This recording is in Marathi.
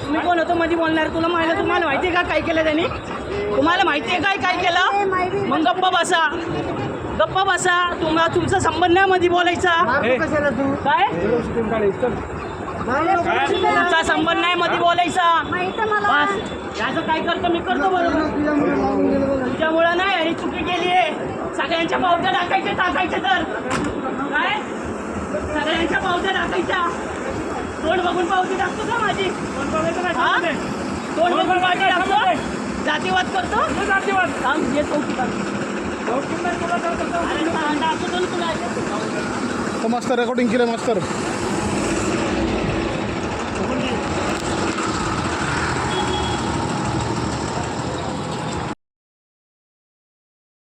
तुम्ही कोण होतो मध्ये बोलणार? तुम्हाला माहिती आहे का काय केलं त्यांनी? तुम्हाला माहिती आहे काय केलं? मग गप्पा बसा. तुमचा संबंध नाही मध्ये बोलायचा. काय तुमचा संबंध नाही मध्ये बोलायचा. बस याचं काय करतो मी करतो बरोबर. तुझ्यामुळं नाही आणि चुकी केली आहे. सगळ्यांच्या पावत्या टाकायच्या तर काय सगळ्यांच्या पावत्या टाकायच्या. तोंड बघून पावती टाकतो का माझी? तोंड बघून पावती टाकतो. जातीवाद करतो. जातीवाद येतो मास्तर रेकॉर्डिंग केलं मास्तर.